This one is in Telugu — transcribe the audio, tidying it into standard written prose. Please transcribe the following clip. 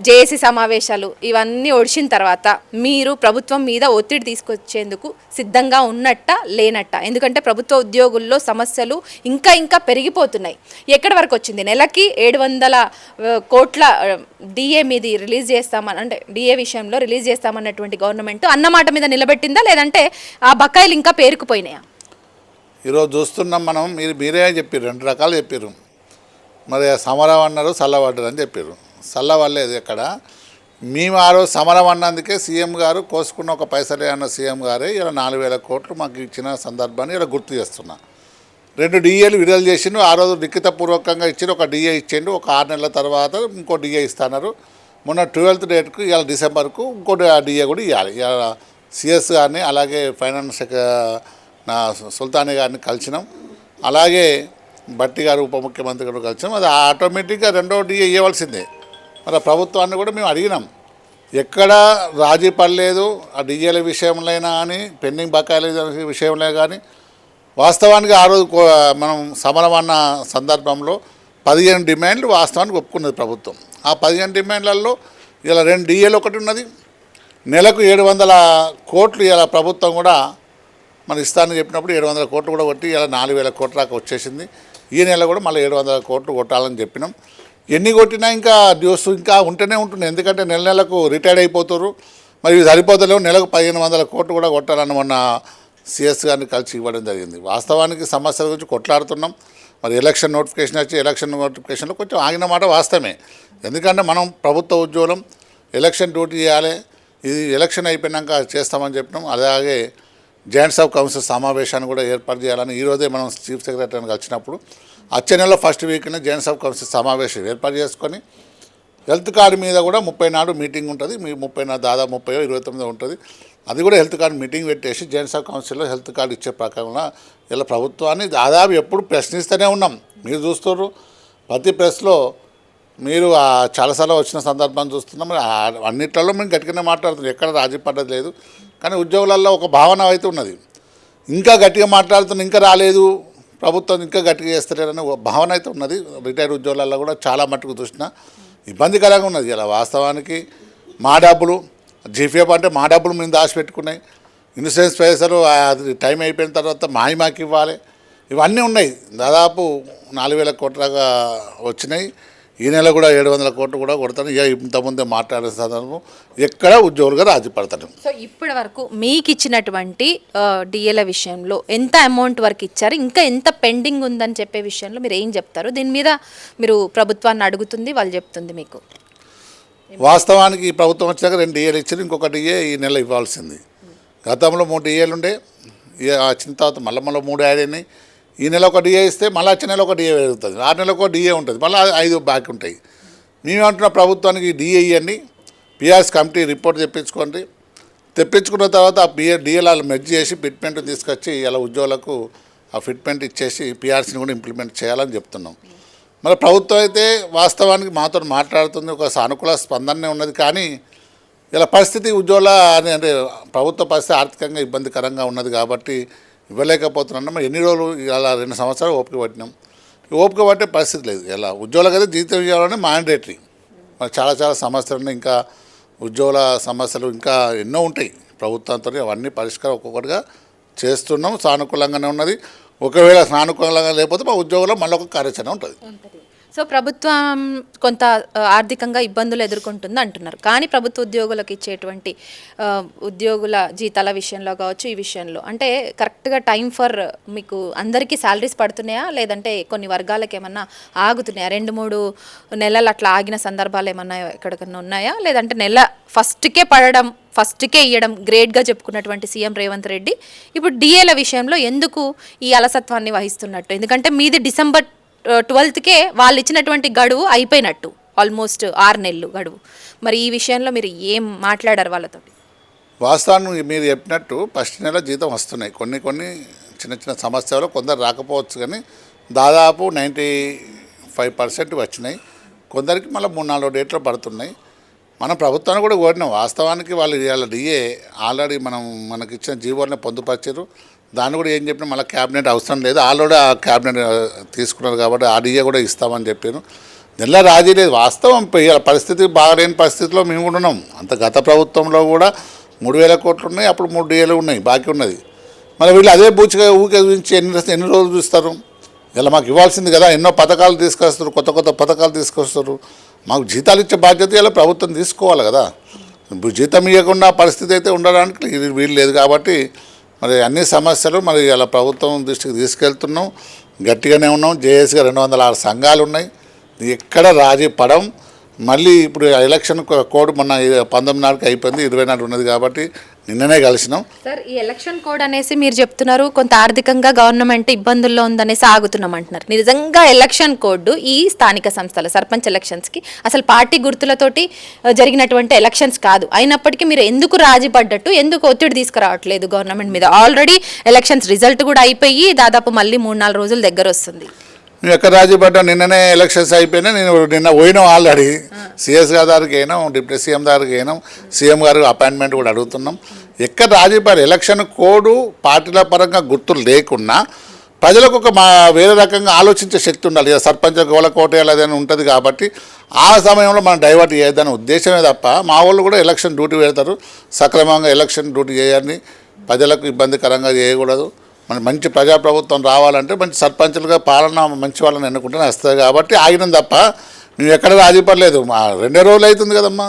జేఏసీ సమావేశాలు ఇవన్నీ ఒడిచిన తర్వాత మీరు ప్రభుత్వం మీద ఒత్తిడి తీసుకొచ్చేందుకు సిద్ధంగా ఉన్నట్ట లేనట్ట? ఎందుకంటే ప్రభుత్వ ఉద్యోగుల్లో సమస్యలు ఇంకా ఇంకా పెరిగిపోతున్నాయి. ఎక్కడి వరకు వచ్చింది? నెలకి 700 కోట్ల డిఏ మీది రిలీజ్ చేస్తామని, అంటే డిఏ విషయంలో రిలీజ్ చేస్తామన్నటువంటి గవర్నమెంట్ అన్నమాట మీద నిలబెట్టిందా, లేదంటే ఆ బకాయిలు ఇంకా పేరుకుపోయినాయా? ఈరోజు చూస్తున్నాం మనం. మీరే చెప్పారు, 2 రకాలు చెప్పారు. మరి సమరం అన్నారు, చల్లబడ్డారు అని చెప్పారు. చల్లవలేదు ఎక్కడ. మేము ఆ రోజు సమరం అన్నందుకే సీఎం గారు కోసుకున్న ఒక పైసలే అన్న సీఎం గారే ఇలా 4000 కోట్లు మాకు ఇచ్చిన సందర్భాన్ని ఇలా గుర్తు చేస్తున్నా. 2 డిఏలు విడుదల చేసిండు. ఆ రోజు లిఖితపూర్వకంగా ఇచ్చిండు. ఒక డిఏ ఇచ్చిండు. ఒక 6 నెలల తర్వాత ఇంకో డిఏ ఇస్తున్నారు. మొన్న 12th డేట్కు ఇవాళ డిసెంబర్కు ఇంకోటి డిఏ కూడా ఇవ్వాలి. ఇవాళ సిఎస్ గారిని అలాగే ఫైనాన్స్ నా సుల్తానీ గారిని కలిసినాం. అలాగే బట్టి గారు ఉప ముఖ్యమంత్రి గారు కలిసినాం. అది ఆటోమేటిక్గా 2వ డిఏ ఇవ్వాల్సిందే. మరి ప్రభుత్వాన్ని కూడా మేము అడిగినాం. ఎక్కడ రాజీ పడలేదు. ఆ డిఏల విషయంలోనైనా కానీ, పెండింగ్ బకాయిల విషయంలో కానీ. వాస్తవానికి ఆ రోజు మనం సమరం అన్న సందర్భంలో 15 డిమాండ్లు వాస్తవానికి ఒప్పుకున్నది ప్రభుత్వం. ఆ 15 డిమాండ్లలో ఇలా 2 డిఏలు ఒకటి ఉన్నది. నెలకు 700 కోట్లు ఇలా ప్రభుత్వం కూడా మన ఇస్తానని చెప్పినప్పుడు 700 కోట్లు కూడా కొట్టి ఇలా 4000 కోట్ల దాకా వచ్చేసింది. ఈ నెల కూడా మళ్ళీ 700 కోట్లు కొట్టాలని చెప్పినాం. ఎన్ని కొట్టినా ఇంకా డ్యూస్ ఇంకా ఉంటూనే ఉంటుంది. ఎందుకంటే నెలకు రిటైర్డ్ అయిపోతారు. మరి సరిపోతలేవు. నెలకు 1500 కోట్లు కూడా కొట్టాలని మొన్న సిఎస్ గారిని కలిసి ఇవ్వడం జరిగింది. వాస్తవానికి సమస్యల గురించి కొట్లాడుతున్నాం. మరి ఎలక్షన్ నోటిఫికేషన్ వచ్చి ఎలక్షన్ నోటిఫికేషన్లో కొంచెం ఆగిన మాట వాస్తవమే. ఎందుకంటే మనం ప్రభుత్వ ఉద్యోగం ఎలక్షన్ డ్యూటీ చేయాలి. ఇది ఎలక్షన్ అయిపోయినాక చేస్తామని చెప్పినాం. అలాగే జాయింట్స్ ఆఫ్ కౌన్సిల్ సమావేశాన్ని కూడా ఏర్పాటు చేయాలని ఈరోజే మనం చీఫ్ సెక్రటరీని కలిసినప్పుడు వచ్చే నెలలో ఫస్ట్ వీక్ని జాయింట్స్ ఆఫ్ కౌన్సిల్ సమావేశం ఏర్పాటు చేసుకొని హెల్త్ కార్డు మీద కూడా 30 నాడు మీటింగ్ ఉంటుంది. మీ 30 నాడు దాదాపు 30 29 ఉంటుంది. అది కూడా హెల్త్ కార్డు మీటింగ్ పెట్టేసి జాయింట్స్ ఆఫ్ కౌన్సిల్లో హెల్త్ కార్డు ఇచ్చే ప్రకారంగా ఇలా ప్రభుత్వాన్ని దాదాపు ఎప్పుడు ప్రశ్నిస్తూనే ఉన్నాం. మీరు చూస్తున్నారు ప్రతి ప్రెస్లో మీరు చాలాసార్లు వచ్చిన సందర్భాన్ని చూస్తున్నాం. అన్నిట్లలో మేము గట్టిగానే మాట్లాడుతున్నాం. ఎక్కడ రాజీ పడ్డది లేదు. కానీ ఉద్యోగులలో ఒక భావన అయితే ఉన్నది. ఇంకా గట్టిగా మాట్లాడుతున్నాం, ఇంకా రాలేదు ప్రభుత్వం, ఇంకా గట్టిగా చేస్తలేరని భావన అయితే ఉన్నది. రిటైర్డ్ ఉద్యోగులలో కూడా చాలా మట్టుకు చూసినా ఇబ్బందికరంగా ఉన్నది. ఇలా వాస్తవానికి మా డబ్బులు జీపీఎఫ్ అంటే మా డబ్బులు మేము దాచిపెట్టుకున్నాయి. ఇన్సూరెన్స్ పైసలు అది టైం అయిపోయిన తర్వాత మాకు ఇవ్వాలి. ఇవన్నీ ఉన్నాయి. దాదాపు 4000 కోట్లగా వచ్చినాయి. ఈ నెల కూడా 700 కోట్లు కూడా కొడతాను. ఇంతకుముందే మాట్లాడే సందర్భం ఎక్కడ ఉద్యోగులుగా రాజీ పడతాను. సో ఇప్పటి వరకు మీకు ఇచ్చినటువంటి డిఏల విషయంలో ఎంత అమౌంట్ వరకు ఇచ్చారు, ఇంకా ఎంత పెండింగ్ ఉందని చెప్పే విషయంలో మీరు ఏం చెప్తారు? దీని మీద మీరు ప్రభుత్వాన్ని అడుగుతుంది, వాళ్ళు చెప్తుంది మీకు. వాస్తవానికి ఈ ప్రభుత్వం వచ్చాక 2 డిఏలు ఇచ్చారు. ఇంకొక డిఏ ఈ నెల ఇవ్వాల్సింది. గతంలో 3 డిఏలు ఉండే. వచ్చిన తర్వాత మళ్ళీ 3 యాడ్ అయినాయి. ఈ నెల ఒక డిఏ ఇస్తే మళ్ళీ వచ్చే నెల ఒక డిఏ పెరుగుతుంది. 6 నెలలకు ఒక డిఏ ఉంటుంది. మళ్ళీ 5 బాకీ ఉంటాయి. మేమేమంటున్న ప్రభుత్వానికి డిఏ ఇవ్వండి, పిఆర్ఎస్ కమిటీ రిపోర్ట్ తెప్పించుకున్న తర్వాత ఆ డిఏలు మెర్జ్ చేసి ఫిట్మెంట్ తీసుకొచ్చి ఇలా ఉద్యోగులకు ఆ ఫిట్మెంట్ ఇచ్చేసి పిఆర్సీని కూడా ఇంప్లిమెంట్ చేయాలని చెప్తున్నాం. మరి ప్రభుత్వం అయితే వాస్తవానికి మాతో మాట్లాడుతుంది. ఒక సానుకూల స్పందనే ఉన్నది. కానీ ఇలా పరిస్థితి ఉద్యోగుల అంటే ప్రభుత్వ పరిస్థితి ఆర్థికంగా ఇబ్బందికరంగా ఉన్నది కాబట్టి ఇవ్వలేకపోతున్నాం. ఎన్ని రోజులు ఇలా 2 సంవత్సరాలు ఓపిక పట్టినాం. ఓపిక పట్టే పరిస్థితి లేదు. ఇలా ఉద్యోగులకైతే జీతం ఇవ్వాలని మ్యాండేటరీ. మరి చాలా సమస్యలు ఉన్నాయి. ఇంకా ఉద్యోగుల సమస్యలు ఇంకా ఎన్నో ఉంటాయి. ప్రభుత్వంతో అవన్నీ పరిష్కారం ఒక్కొక్కటిగా చేస్తున్నాం. సానుకూలంగానే ఉన్నది. ఒకవేళ సానుకూలంగా లేకపోతే మా ఉద్యోగుల్లో మళ్ళీ ఒక కార్యాచరణ ఉంటుంది. సో ప్రభుత్వం కొంత ఆర్థికంగా ఇబ్బందులు ఎదుర్కొంటుంది అంటున్నారు. కానీ ప్రభుత్వ ఉద్యోగులకు ఇచ్చేటువంటి ఉద్యోగుల జీతాల విషయంలో కావచ్చు, ఈ విషయంలో అంటే కరెక్ట్గా టైం ఫర్ మీకు అందరికీ శాలరీస్ పడుతున్నాయా, లేదంటే కొన్ని వర్గాలకు ఏమన్నా ఆగుతున్నాయా? 2-3 నెలలు అట్లా ఆగిన సందర్భాలు ఏమన్నా ఎక్కడికన్నా ఉన్నాయా? లేదంటే నెల ఫస్ట్కే ఇవ్వడం గ్రేట్గా చెప్పుకున్నటువంటి సీఎం రేవంత్ రెడ్డి ఇప్పుడు డిఏల విషయంలో ఎందుకు ఈ అలసత్వాన్ని వహిస్తున్నట్టు? ఎందుకంటే మీది డిసెంబర్ 12కే వాళ్ళు ఇచ్చినటువంటి గడువు అయిపోయినట్టు, ఆల్మోస్ట్ 6 నెలలు గడువు. మరి ఈ విషయంలో మీరు ఏం మాట్లాడారు వాళ్ళతో? వాస్తవాన్ని మీరు చెప్పినట్టు ఫస్ట్ నెల జీతం వస్తున్నాయి. కొన్ని చిన్న సమస్యలు కొందరు రాకపోవచ్చు, కానీ దాదాపు 95% వచ్చినాయి. కొందరికి మళ్ళీ 3-4 డేట్లు పడుతున్నాయి. మనం ప్రభుత్వాన్ని కూడా కోరినాం. వాస్తవానికి వాళ్ళు ఇవాళ డిఏ ఆల్రెడీ మనకి ఇచ్చిన జీవోని పొందుపరిచారు. దాన్ని కూడా ఏం చెప్పినా మళ్ళీ క్యాబినెట్ అవసరం లేదు, ఆల్రెడీ ఆ క్యాబినెట్ తీసుకున్నారు కాబట్టి ఆ డిఏ కూడా ఇస్తామని చెప్పాను. దీనిలో రాజీ లేదు. వాస్తవం ఇవాళ పరిస్థితి బాగాలేని పరిస్థితిలో మేము కూడా ఉన్నాం. అంత గత ప్రభుత్వంలో కూడా 3,000 కోట్లు ఉన్నాయి, అప్పుడు 3,000 ఉన్నాయి, బాకీ ఉన్నది. మరి వీళ్ళు అదే బూచిగా ఊకే చూపించి ఎన్ని రోజులు చూస్తారు? ఇలా మాకు ఇవ్వాల్సింది కదా, ఎన్నో పథకాలు తీసుకొస్తారు, కొత్త కొత్త పథకాలు తీసుకొస్తారు. మాకు జీతాలు ఇచ్చే బాధ్యత ఇలా ప్రభుత్వం తీసుకోవాలి కదా. ఇప్పుడు జీతం ఇవ్వకుండా పరిస్థితి అయితే ఉండడానికి వీలు లేదు. కాబట్టి మరి అన్ని సమస్యలు మరి ఇలా ప్రభుత్వం దృష్టికి తీసుకెళ్తున్నాం, గట్టిగానే ఉన్నాం. జేఏసీగా 206 సంఘాలు ఉన్నాయి, ఎక్కడ రాజీ పడం. మళ్ళీ ఇప్పుడు ఎలక్షన్ కోడ్ మొన్న 19 నాటికి అయిపోయింది, 20 నాటి ఉన్నది కాబట్టి నిన్ననే కలిసినాం. సార్, ఈ ఎలక్షన్ కోడ్ అనేసి మీరు చెప్తున్నారు కొంత ఆర్థికంగా గవర్నమెంట్ ఇబ్బందుల్లో ఉందనేసి ఆగుతున్నాం అంటున్నారు. నిజంగా ఎలక్షన్ కోడ్ ఈ స్థానిక సంస్థల సర్పంచ్ ఎలక్షన్స్కి అసలు పార్టీ గుర్తులతోటి జరిగినటువంటి ఎలక్షన్స్ కాదు. అయినప్పటికీ మీరు ఎందుకు రాజీ పడ్డట్టు, ఎందుకు ఒత్తిడి తీసుకురావట్లేదు గవర్నమెంట్ మీద? ఆల్రెడీ ఎలక్షన్స్ రిజల్ట్ కూడా అయిపోయి దాదాపు మళ్ళీ 3-4 రోజుల దగ్గర వస్తుంది. మేము ఎక్కడ రాజీ పడ్డా? నిన్ననే ఎలక్షన్స్ అయిపోయినాయి. నిన్న పోయినాం ఆల్రెడీ. సిఎస్ గారికి అయినాం, డిప్యూటీ సీఎం గారికి అయినాం, సీఎం గారికి అపాయింట్మెంట్ కూడా అడుగుతున్నాం. ఎక్కడ రాజీ పడి ఎలక్షన్ కోడ్ పార్టీల పరంగా గుర్తులు లేకున్నా ప్రజలకు ఒక వేరే రకంగా ఆలోచించే శక్తి ఉండాలి. ఇక సర్పంచ్ గోల కోటేయాలని ఉంటుంది కాబట్టి ఆ సమయంలో మనం డైవర్ట్ చేయొద్దనే ఉద్దేశమే తప్ప మా వాళ్ళు కూడా ఎలక్షన్ డ్యూటీ పెడతారు. సక్రమంగా ఎలక్షన్ డ్యూటీ చేయాలని, ప్రజలకు ఇబ్బందికరంగా చేయకూడదు. మన మంచి ప్రజాప్రభుత్వం రావాలంటే మంచి సర్పంచులుగా పాలన మంచి వాళ్ళని ఎన్నుకుంటేనే వస్తుంది. కాబట్టి ఆగినాం తప్ప మేము ఎక్కడ రాజీ పడలేదు. 2 రోజులు అవుతుంది కదమ్మా.